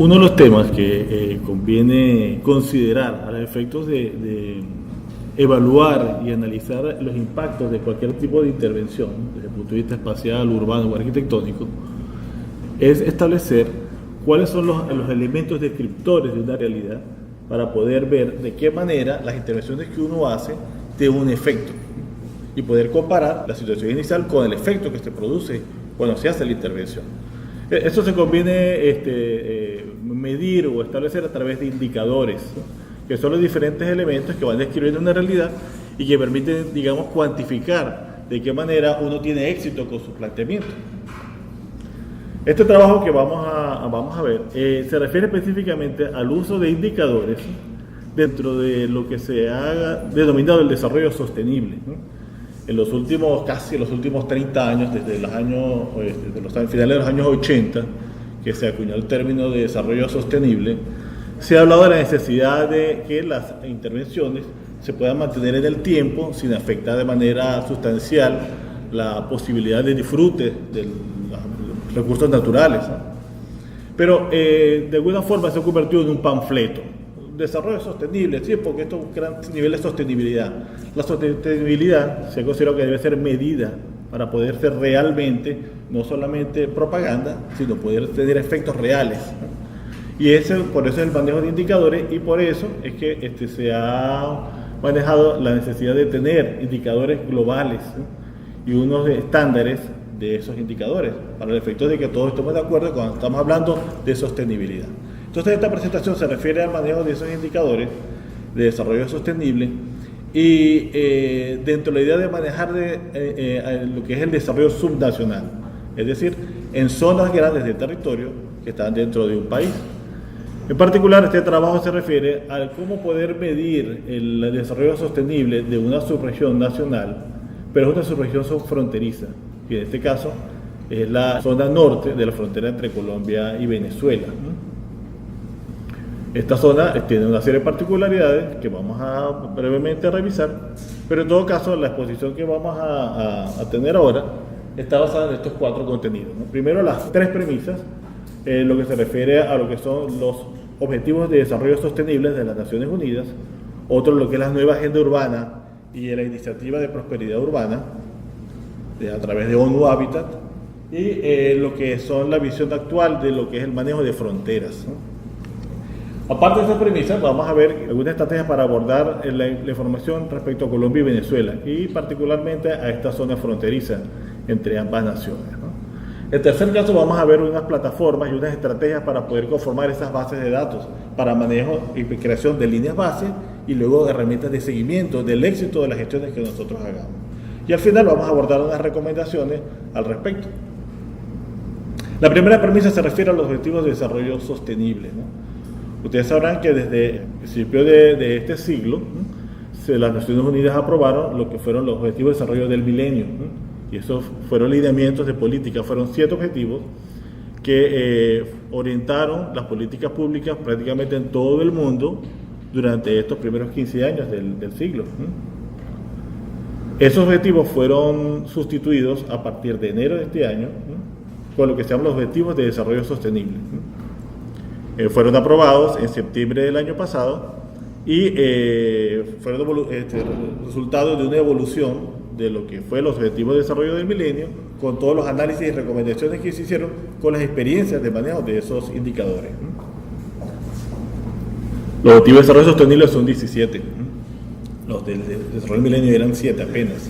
Uno de los temas que conviene considerar a los efectos de evaluar y analizar los impactos de cualquier tipo de intervención, desde el punto de vista espacial, urbano o arquitectónico, es establecer cuáles son los elementos descriptores de una realidad para poder ver de qué manera las intervenciones que uno hace tienen un efecto y poder comparar la situación inicial con el efecto que se produce cuando se hace la intervención. Eso se conviene medir o establecer a través de indicadores, ¿no?, que son los diferentes elementos que van describiendo una realidad y que permiten, digamos, cuantificar de qué manera uno tiene éxito con su planteamiento. Este trabajo que vamos a ver se refiere específicamente al uso de indicadores dentro de lo que se ha denominado el desarrollo sostenible, ¿no? En los últimos 30 años, desde los finales de los años 80, que se acuñó el término de desarrollo sostenible, se ha hablado de la necesidad de que las intervenciones se puedan mantener en el tiempo sin afectar de manera sustancial la posibilidad de disfrute de los recursos naturales, ¿no? Pero de alguna forma se ha convertido en un panfleto. Desarrollo sostenible, sí, porque esto es un gran nivel de sostenibilidad. La sostenibilidad se ha considerado que debe ser medida para poder ser realmente, no solamente propaganda, sino poder tener efectos reales, ¿no? Y por eso es el manejo de indicadores, y por eso es que se ha manejado la necesidad de tener indicadores globales, ¿no?, y unos estándares de esos indicadores, para el efecto de que todos estemos de acuerdo cuando estamos hablando de sostenibilidad. Entonces esta presentación se refiere al manejo de esos indicadores de desarrollo sostenible y dentro de la idea de manejar lo que es el desarrollo subnacional, es decir, en zonas grandes del territorio que están dentro de un país. En particular, este trabajo se refiere a cómo poder medir el desarrollo sostenible de una subregión nacional, pero es una subregión fronteriza, que en este caso es la zona norte de la frontera entre Colombia y Venezuela, ¿no? Esta zona tiene una serie de particularidades que vamos a brevemente revisar, pero en todo caso la exposición que vamos a tener ahora está basada en estos 4 contenidos, ¿no? Primero, las 3 premisas, lo que se refiere a lo que son los Objetivos de Desarrollo Sostenible de las Naciones Unidas, otro lo que es la nueva agenda urbana y la iniciativa de prosperidad urbana a través de ONU Habitat, y lo que son la visión actual de lo que es el manejo de fronteras, ¿no? Aparte de estas premisas, vamos a ver algunas estrategias para abordar la información respecto a Colombia y Venezuela, y particularmente a esta zona fronteriza entre ambas naciones, ¿no? En tercer caso, vamos a ver unas plataformas y unas estrategias para poder conformar esas bases de datos para manejo y creación de líneas base, y luego herramientas de seguimiento del éxito de las gestiones que nosotros hagamos. Y al final vamos a abordar unas recomendaciones al respecto. La primera premisa se refiere a los Objetivos de Desarrollo Sostenible, ¿no? Ustedes sabrán que desde el principio de este siglo, ¿no?, las Naciones Unidas aprobaron lo que fueron los Objetivos de Desarrollo del Milenio, ¿no? Y esos fueron lineamientos de política, fueron 7 objetivos que orientaron las políticas públicas prácticamente en todo el mundo durante estos primeros 15 años del siglo, ¿no? Esos objetivos fueron sustituidos a partir de enero de este año, ¿no?, con lo que se llaman los Objetivos de Desarrollo Sostenible, ¿no? Fueron aprobados en septiembre del año pasado y fueron resultado de una evolución de lo que fue los Objetivos de Desarrollo del Milenio, con todos los análisis y recomendaciones que se hicieron con las experiencias de manejo de esos indicadores, ¿no? Los Objetivos de Desarrollo Sostenible son 17, ¿no? Los del Desarrollo del Milenio eran 7 apenas.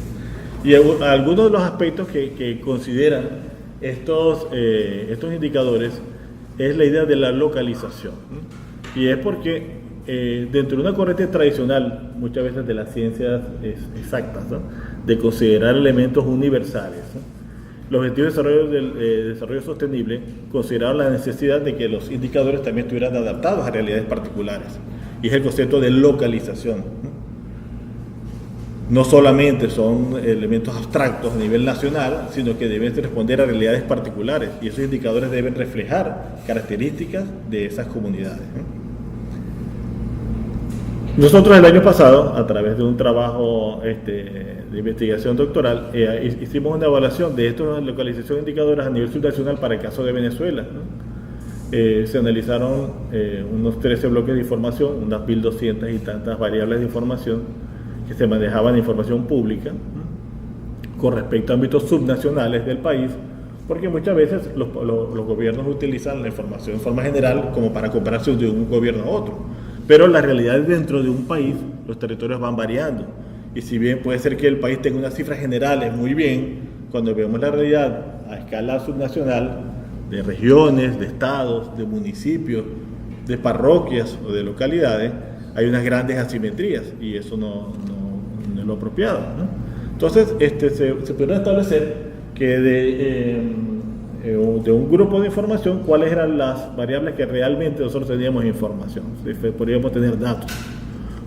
Y algunos de los aspectos que consideran estos indicadores es la idea de la localización, ¿no? Y es porque dentro de una corriente tradicional, muchas veces de las ciencias exactas, ¿no?, de considerar elementos universales, ¿no?, los Objetivos de Desarrollo Sostenible consideraron la necesidad de que los indicadores también estuvieran adaptados a realidades particulares, y es el concepto de localización, ¿no? No solamente son elementos abstractos a nivel nacional, sino que deben responder a realidades particulares, y esos indicadores deben reflejar características de esas comunidades, ¿no? Nosotros el año pasado, a través de un trabajo de investigación doctoral, hicimos una evaluación de estas localización de indicadores a nivel subnacional para el caso de Venezuela, ¿no? Se analizaron unos 13 bloques de información, unas 1.200 y tantas variables de información que se manejaban en información pública con respecto a ámbitos subnacionales del país, porque muchas veces los gobiernos utilizan la información en forma general como para compararse de un gobierno a otro, pero la realidad dentro de un país, los territorios van variando, y si bien puede ser que el país tenga unas cifras generales muy bien, cuando vemos la realidad a escala subnacional, de regiones, de estados, de municipios, de parroquias o de localidades, hay unas grandes asimetrías y eso no es lo apropiado, ¿no? Entonces, se puede establecer que de un grupo de información, cuáles eran las variables que realmente nosotros teníamos información, podríamos tener datos.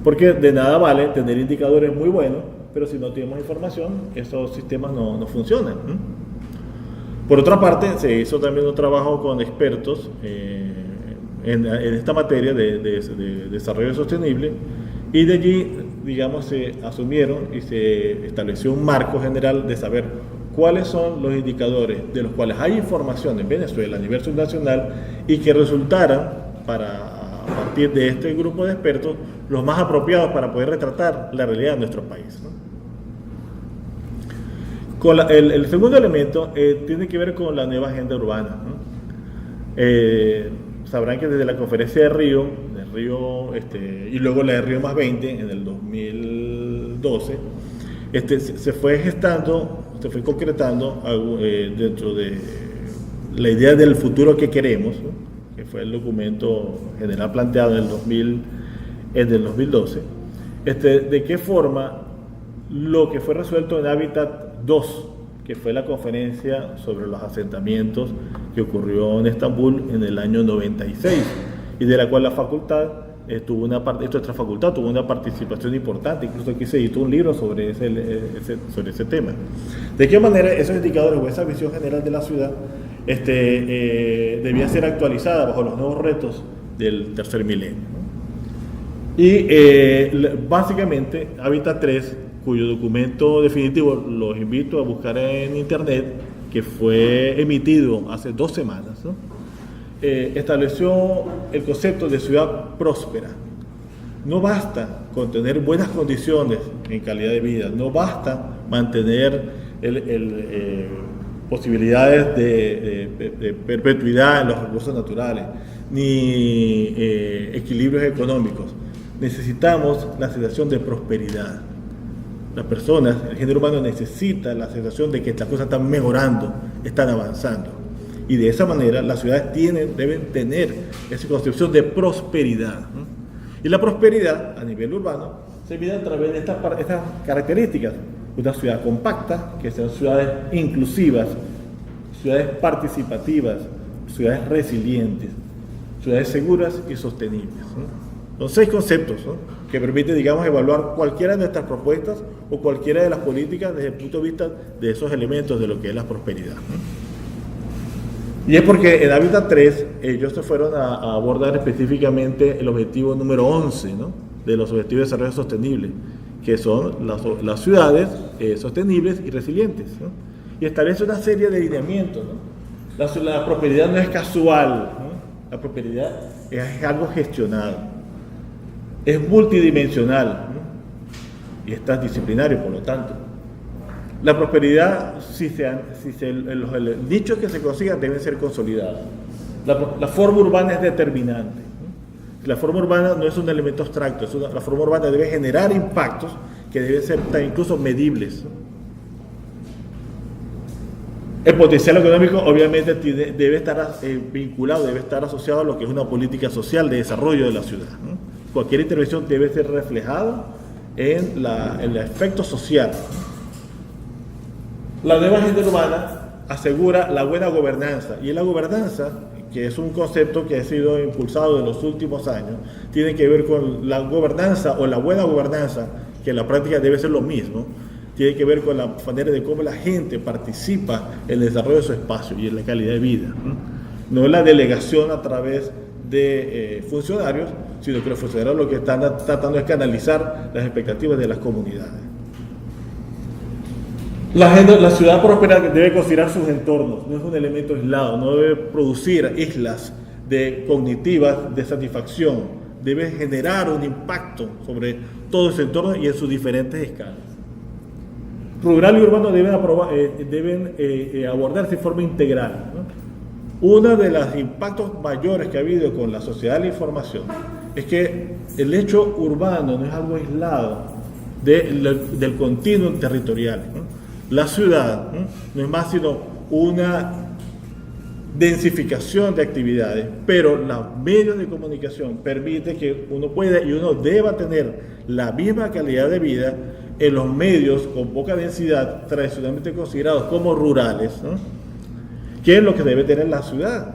Porque de nada vale tener indicadores muy buenos, pero si no tenemos información, esos sistemas no funcionan, ¿no? Por otra parte, se hizo también un trabajo con expertos en esta materia de desarrollo sostenible, y de allí, digamos, se asumieron y se estableció un marco general de saber cuáles son los indicadores de los cuales hay información en Venezuela a nivel subnacional y que resultaran, a partir de este grupo de expertos, los más apropiados para poder retratar la realidad de nuestro país, ¿no? El segundo elemento tiene que ver con la nueva agenda urbana, ¿no? Sabrán que desde la conferencia de Río, y luego la de Río más 20 en el 2012, se fue gestando, se fue concretando dentro de la idea del futuro que queremos, ¿no? Que fue el documento general planteado en el 2012, de qué forma lo que fue resuelto en Hábitat 2, que fue la conferencia sobre los asentamientos que ocurrió en Estambul en el año 96, y de la cual la facultad nuestra facultad tuvo una participación importante. Incluso aquí se editó un libro sobre ese tema. De qué manera esos indicadores o esa visión general de la ciudad debía ser actualizada bajo los nuevos retos del tercer milenio, ¿no? Y básicamente Hábitat 3, cuyo documento definitivo los invito a buscar en internet, que fue emitido hace 2 semanas, ¿no? Estableció el concepto de ciudad próspera. No basta con tener buenas condiciones en calidad de vida, no basta mantener posibilidades de perpetuidad en los recursos naturales, ni equilibrios económicos. Necesitamos la sensación de prosperidad. Las personas, el género humano necesita la sensación de que las cosas están mejorando, están avanzando. Y de esa manera las ciudades deben tener esa concepción de prosperidad, ¿no? Y la prosperidad a nivel urbano se mide a través de estas características. Una ciudad compacta, que sean ciudades inclusivas, ciudades participativas, ciudades resilientes, ciudades seguras y sostenibles, ¿no? Son 6 conceptos, ¿no?, que permiten, digamos, evaluar cualquiera de nuestras propuestas o cualquiera de las políticas desde el punto de vista de esos elementos de lo que es la prosperidad, ¿no? Y es porque en Hábitat 3 ellos se fueron a abordar específicamente el objetivo número 11, ¿no?, de los objetivos de desarrollo sostenible, que son las ciudades sostenibles y resilientes, ¿no? Y establece una serie de lineamientos, ¿no? La prosperidad no es casual, ¿no? La prosperidad es algo gestionado, es multidimensional, ¿no?, y es transdisciplinario, por lo tanto. La prosperidad, los nichos que se consigan deben ser consolidados. La forma urbana es determinante, ¿no? La forma urbana no es un elemento abstracto, la forma urbana debe generar impactos que deben ser incluso medibles, ¿no? El potencial económico obviamente debe estar vinculado, debe estar asociado a lo que es una política social de desarrollo de la ciudad, ¿no? Cualquier intervención debe ser reflejada en el efecto social. La nueva agenda urbana asegura la buena gobernanza, y la gobernanza, que es un concepto que ha sido impulsado en los últimos años, tiene que ver con la gobernanza o la buena gobernanza, que en la práctica debe ser lo mismo, tiene que ver con la manera de cómo la gente participa en el desarrollo de su espacio y en la calidad de vida, ¿no? No la delegación a través de funcionarios, sino que los funcionarios lo que están tratando es canalizar las expectativas de las comunidades. La ciudad próspera debe considerar sus entornos, no es un elemento aislado, no debe producir islas cognitivas de satisfacción, debe generar un impacto sobre todo ese entorno y en sus diferentes escalas. Rural y urbano deben abordarse de forma integral, ¿no? Uno de los impactos mayores que ha habido con la sociedad de la información es que el hecho urbano no es algo aislado del continuum territorial, ¿no? La ciudad, ¿no es más sino una densificación de actividades, pero los medios de comunicación permiten que uno pueda y uno deba tener la misma calidad de vida en los medios con poca densidad, tradicionalmente considerados como rurales, ¿no? ¿Qué es lo que debe tener la ciudad?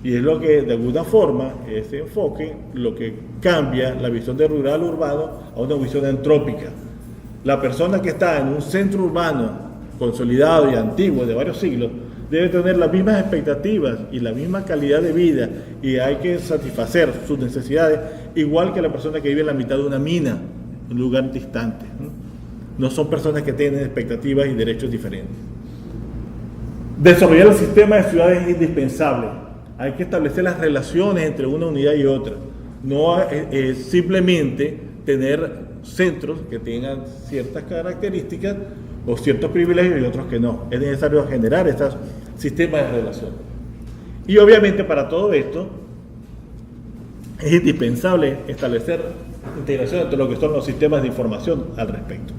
Y es lo que, de alguna forma, ese enfoque, lo que cambia la visión de rural urbano a una visión antrópica. La persona que está en un centro urbano consolidado y antiguo de varios siglos debe tener las mismas expectativas y la misma calidad de vida, y hay que satisfacer sus necesidades igual que la persona que vive en la mitad de una mina, en un lugar distante, ¿no? No son personas que tienen expectativas y derechos diferentes. Desarrollar el sistema de ciudades es indispensable. Hay que establecer las relaciones entre una unidad y otra. No simplemente tener centros que tengan ciertas características o ciertos privilegios y otros que no. Es necesario generar estos sistemas de relación. Y obviamente para todo esto es indispensable establecer integración entre lo que son los sistemas de información al respecto.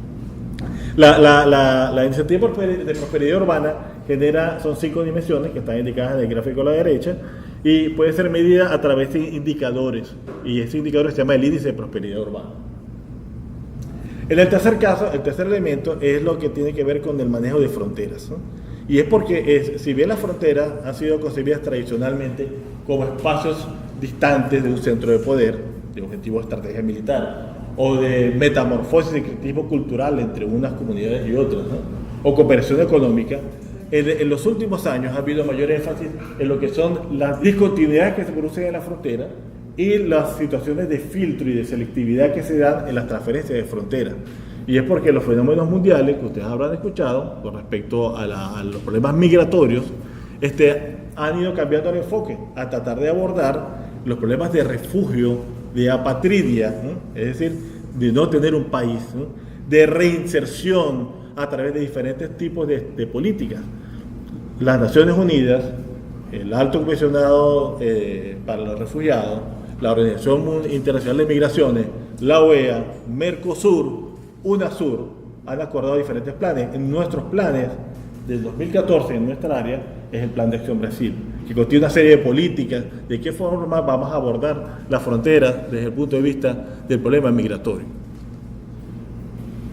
La iniciativa de prosperidad urbana son 5 dimensiones que están indicadas en el gráfico a la derecha y puede ser medida a través de indicadores, y ese indicador se llama el índice de prosperidad urbana. En el tercer caso, el tercer elemento es lo que tiene que ver con el manejo de fronteras, ¿no? Y es porque si bien las fronteras han sido concebidas tradicionalmente como espacios distantes de un centro de poder, de objetivo de estrategia militar, o de metamorfosis y cristianismo cultural entre unas comunidades y otras, ¿no? O cooperación económica, en los últimos años ha habido mayor énfasis en lo que son las discontinuidades que se producen en la frontera y las situaciones de filtro y de selectividad que se dan en las transferencias de frontera. Y es porque los fenómenos mundiales que ustedes habrán escuchado con respecto a los problemas migratorios han ido cambiando el enfoque a tratar de abordar los problemas de refugio, de apatridia, ¿no? Es decir, de no tener un país, ¿no? De reinserción a través de diferentes tipos de políticas. Las Naciones Unidas, el Alto Comisionado para los Refugiados, la Organización Internacional de Migraciones, la OEA, Mercosur, UNASUR, han acordado diferentes planes. En nuestros planes del 2014, en nuestra área, es el Plan de Acción Brasil, que contiene una serie de políticas de qué forma vamos a abordar la frontera desde el punto de vista del problema migratorio.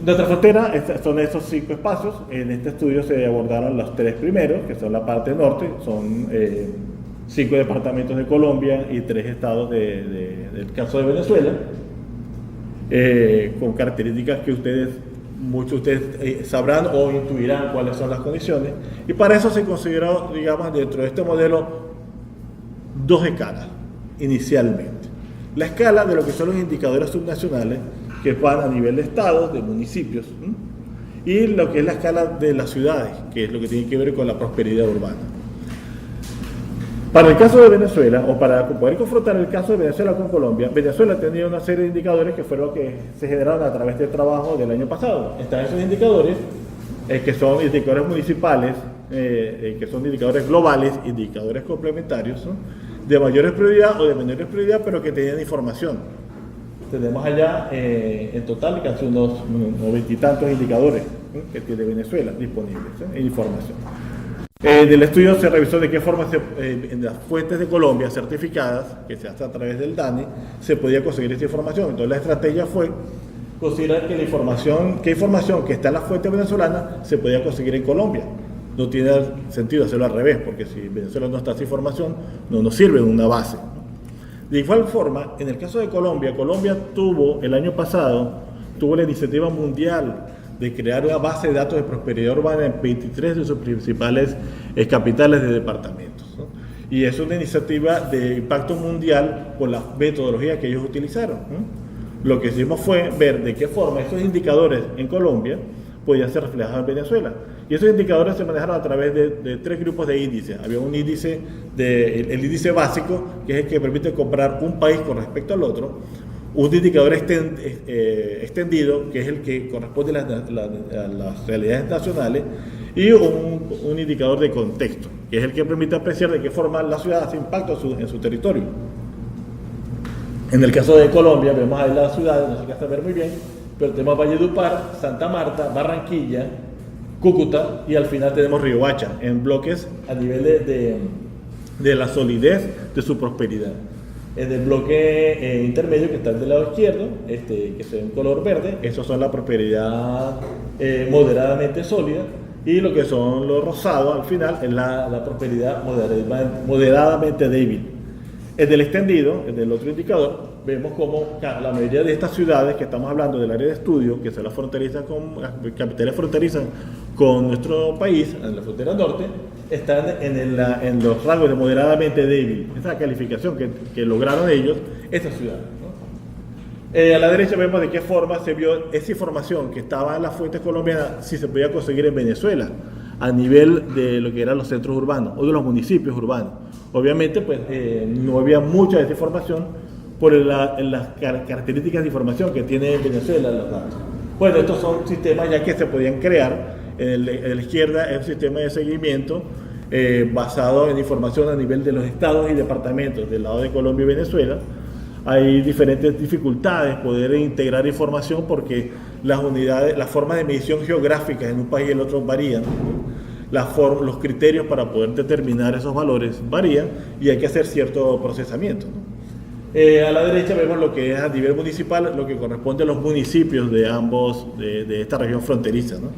Nuestra frontera son estos 5 espacios. En este estudio se abordaron los 3 primeros, que son la parte norte, son 5 departamentos de Colombia y 3 estados del caso de Venezuela, con características que muchos de ustedes sabrán o intuirán cuáles son las condiciones, y para eso se consideró, digamos, dentro de este modelo 2 escalas inicialmente. La escala de lo que son los indicadores subnacionales, que van a nivel de estados, de municipios, ¿sí? Y lo que es la escala de las ciudades, que es lo que tiene que ver con la prosperidad urbana. Para el caso de Venezuela, o para poder confrontar el caso de Venezuela con Colombia, Venezuela tenía una serie de indicadores que fueron los que se generaron a través del trabajo del año pasado. Están esos indicadores, que son indicadores municipales, que son indicadores globales, indicadores complementarios, ¿no? De mayores prioridad o de menores prioridad, pero que tenían información. Tenemos allá en total casi unos 90 y tantos indicadores, ¿sí? Que tiene Venezuela disponibles, ¿sí? En información. En el estudio se revisó de qué forma en las fuentes de Colombia certificadas, que se hace a través del DANE, se podía conseguir esta información. Entonces la estrategia fue considerar que la información que está en la fuente venezolana se podía conseguir en Colombia. No tiene sentido hacerlo al revés, porque si Venezuela no está esa información, no nos sirve una base. De igual forma, en el caso de Colombia, el año pasado tuvo la iniciativa mundial de crear una base de datos de prosperidad urbana en 23 de sus principales capitales de departamentos, ¿no? Y es una iniciativa de impacto mundial por la metodología que ellos utilizaron, ¿no? Lo que hicimos fue ver de qué forma estos indicadores en Colombia podía ser reflejado en Venezuela. Y esos indicadores se manejaron a través de tres grupos de índices. Había un índice, el índice básico, que es el que permite comparar un país con respecto al otro. Un indicador extendido, que es el que corresponde a las realidades nacionales, y un indicador de contexto, que es el que permite apreciar de qué forma la ciudad hace impacto en su territorio. En el caso de Colombia, vemos ahí las ciudades, no se alcanza a ver muy bien, pero tenemos Valledupar, Santa Marta, Barranquilla, Cúcuta y al final tenemos Riohacha, en bloques a nivel de la solidez de su prosperidad. En el bloque intermedio, que está del lado izquierdo, que se ve en color verde, esos son la prosperidad moderadamente sólida, y lo que son los rosados al final es la prosperidad moderadamente débil. En el extendido, en el otro indicador, vemos como la mayoría de estas ciudades que estamos hablando del área de estudio, que son las capitales fronterizas con nuestro país, en la frontera norte, están en los rangos de moderadamente débil. Esa es la calificación que lograron ellos, estas ciudades, ¿no? A la derecha vemos de qué forma se vio esa información que estaba en las fuentes colombianas, si se podía conseguir en Venezuela, a nivel de lo que eran los centros urbanos o de los municipios urbanos. Obviamente, pues no había mucha de esa información por las características de información que tiene Venezuela los datos. Bueno, estos son sistemas ya que se podían crear. En la izquierda es un sistema de seguimiento basado en información a nivel de los estados y departamentos del lado de Colombia y Venezuela. Hay diferentes dificultades poder integrar información porque las formas de medición geográficas en un país y el otro varían. Los criterios para poder determinar esos valores varían y hay que hacer cierto procesamiento, ¿no? A la derecha vemos lo que es a nivel municipal, lo que corresponde a los municipios de de esta región fronteriza, ¿no?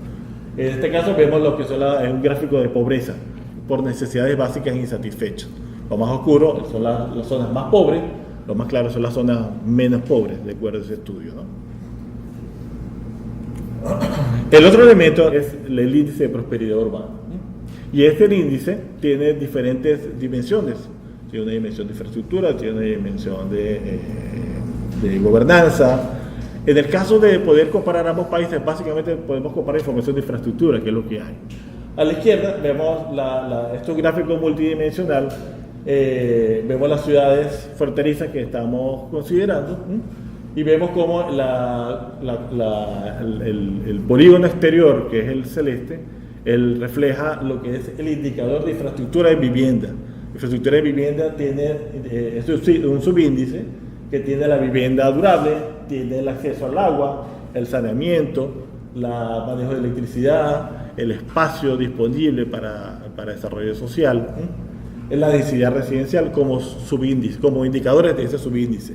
En este caso vemos lo que es un gráfico de pobreza por necesidades básicas insatisfechas. Lo más oscuro son las zonas más pobres, lo más claro son las zonas menos pobres, de acuerdo a ese estudio, ¿no? El otro elemento es el índice de prosperidad urbana, ¿no? Y este índice tiene diferentes dimensiones. Tiene una dimensión de infraestructura, tiene una dimensión de gobernanza. En el caso de poder comparar ambos países, básicamente podemos comparar información de infraestructura, que es lo que hay. A la izquierda vemos este gráfico multidimensional, vemos las ciudades fronterizas que estamos considerando, y vemos cómo el polígono exterior, que es el celeste, refleja lo que es el indicador de infraestructura de vivienda. Infraestructura de vivienda es un subíndice que tiene la vivienda durable, tiene el acceso al agua, el saneamiento, el manejo de electricidad, el espacio disponible para desarrollo social, la densidad residencial como subíndice, como indicadores de ese subíndice.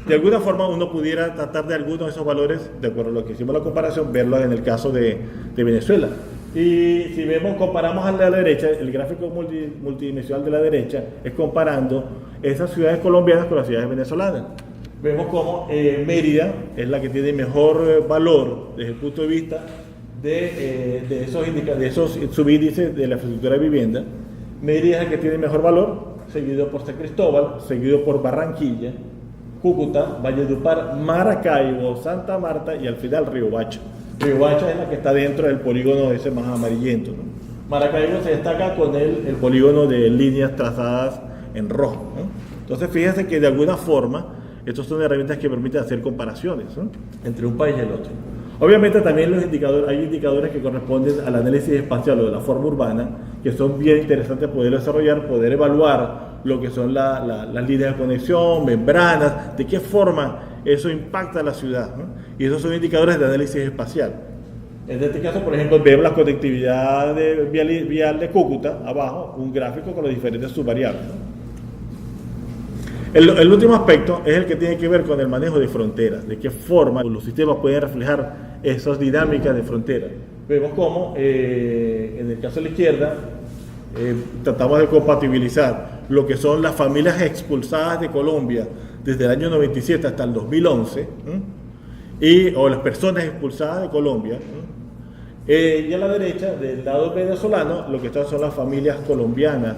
De alguna forma uno pudiera tratar de algunos de esos valores, de acuerdo a lo que hicimos la comparación, verlos en el caso de Venezuela. Y si comparamos a la derecha, el gráfico multidimensional de la derecha es comparando esas ciudades colombianas con las ciudades venezolanas. Vemos como Mérida es la que tiene mejor valor desde el punto de vista de esos subíndices de la infraestructura de vivienda. Mérida es el que tiene mejor valor, seguido por San Cristóbal, seguido por Barranquilla, Cúcuta, Valledupar, Maracaibo, Santa Marta y al final Riohacha. Riohacha es la que está dentro del polígono ese más amarillento, ¿no? Maracaibo se destaca con el polígono de líneas trazadas en rojo, ¿no? Entonces fíjense que de alguna forma estas son herramientas que permiten hacer comparaciones, ¿no?, entre un país y el otro. Obviamente también hay indicadores que corresponden al análisis espacial o de la forma urbana, que son bien interesantes poder desarrollar, poder evaluar lo que son las líneas de conexión, membranas, de qué forma eso impacta a la ciudad, ¿no? Y esos son indicadores de análisis espacial. En este caso, por ejemplo, vemos la conectividad vial de Cúcuta, abajo, un gráfico con los diferentes subvariables, ¿no? El último aspecto es el que tiene que ver con el manejo de fronteras, de qué forma los sistemas pueden reflejar esas dinámicas de fronteras. Vemos cómo, en el caso de la izquierda, tratamos de compatibilizar lo que son las familias expulsadas de Colombia desde el año 97 hasta el 2011, o las personas expulsadas de Colombia, y a la derecha, del lado venezolano, lo que están son las familias colombianas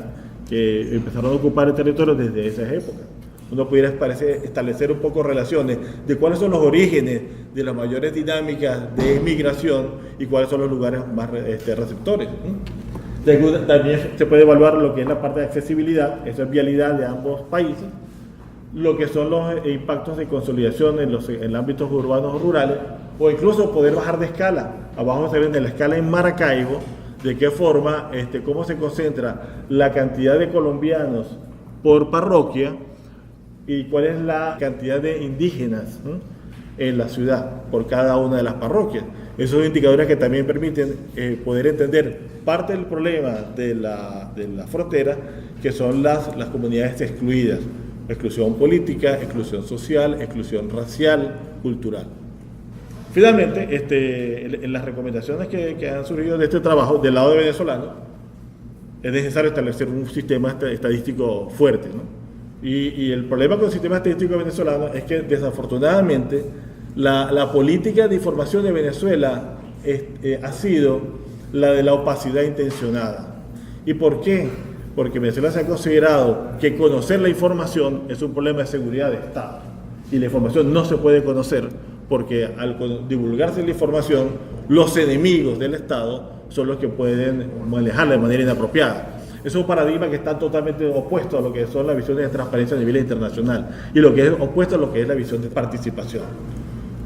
que empezaron a ocupar el territorio desde esas épocas. uno pudiera establecer un poco relaciones de cuáles son los orígenes de las mayores dinámicas de inmigración y cuáles son los lugares más receptores. También se puede evaluar lo que es la parte de accesibilidad, eso es vialidad de ambos países, lo que son los impactos de consolidación en ámbitos urbanos o rurales, o incluso poder bajar de escala. Abajo se ven de la escala en Maracaibo, de qué forma, cómo se concentra la cantidad de colombianos por parroquia y cuál es la cantidad de indígenas en la ciudad por cada una de las parroquias. Esos indicadores que también permiten poder entender parte del problema de la frontera, que son las comunidades excluidas. Exclusión política, exclusión social, exclusión racial, cultural. Finalmente, en las recomendaciones que han surgido de este trabajo del lado de venezolano, es necesario establecer un sistema estadístico fuerte, ¿no? Y el problema con el sistema estadístico venezolano es que desafortunadamente la política de información de Venezuela ha sido la de la opacidad intencionada. ¿Y por qué? Porque Venezuela se ha considerado que conocer la información es un problema de seguridad de Estado. Y la información no se puede conocer porque al divulgarse la información, los enemigos del Estado son los que pueden manejarla de manera inapropiada. Es un paradigma que está totalmente opuesto a lo que son las visiones de transparencia a nivel internacional y lo que es opuesto a lo que es la visión de participación.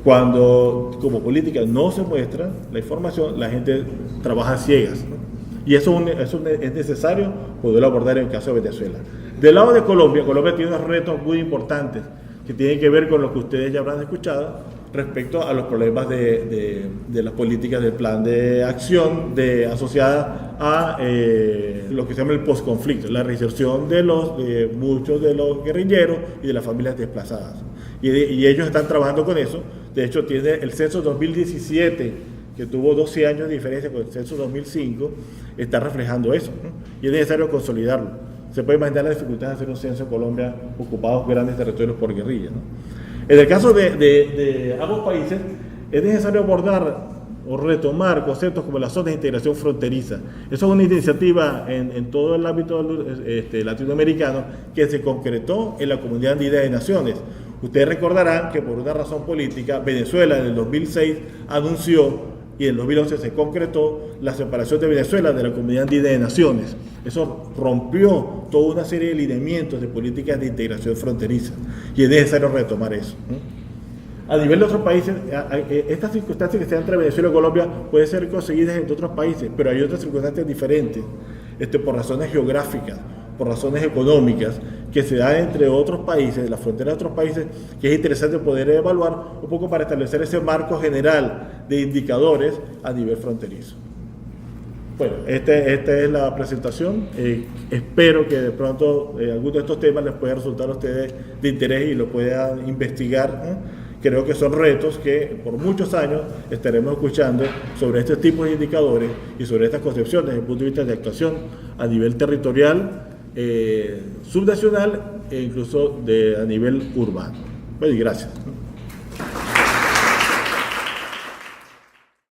Cuando como política no se muestra la información, la gente trabaja ciegas, ¿no? Y eso es necesario poderlo abordar en el caso de Venezuela. Del lado de Colombia, Colombia tiene unos retos muy importantes que tienen que ver con lo que ustedes ya habrán escuchado respecto a los problemas de las políticas del plan de acción asociada a lo que se llama el postconflicto, la reinserción de muchos de los guerrilleros y de las familias desplazadas. Y ellos están trabajando con eso. De hecho, tiene el censo 2017, que tuvo 12 años de diferencia con el censo 2005, está reflejando eso, ¿no? Y es necesario consolidarlo. Se puede imaginar las dificultades de hacer un censo en Colombia ocupados grandes territorios por guerrillas, ¿no? En el caso de ambos países, es necesario abordar o retomar conceptos como las zonas de integración fronteriza. Eso es una iniciativa en todo el ámbito latinoamericano que se concretó en la Comunidad Andina de Naciones. Ustedes recordarán que por una razón política, Venezuela en el 2006 anunció y en el 2011 se concretó la separación de Venezuela de la Comunidad Andina de Naciones. Eso rompió toda una serie de lineamientos de políticas de integración fronteriza y es necesario retomar eso. A nivel de otros países, estas circunstancias que se dan entre Venezuela y Colombia pueden ser conseguidas entre otros países, pero hay otras circunstancias diferentes, por razones geográficas, por razones económicas, que se dan entre otros países, las fronteras de otros países, que es interesante poder evaluar un poco para establecer ese marco general de indicadores a nivel fronterizo. Bueno, esta es la presentación. Espero que de pronto alguno de estos temas les pueda resultar a ustedes de interés y lo puedan investigar. Creo que son retos que por muchos años estaremos escuchando sobre este tipo de indicadores y sobre estas concepciones desde el punto de vista de actuación a nivel territorial, subnacional e incluso a nivel urbano. Bueno, y gracias.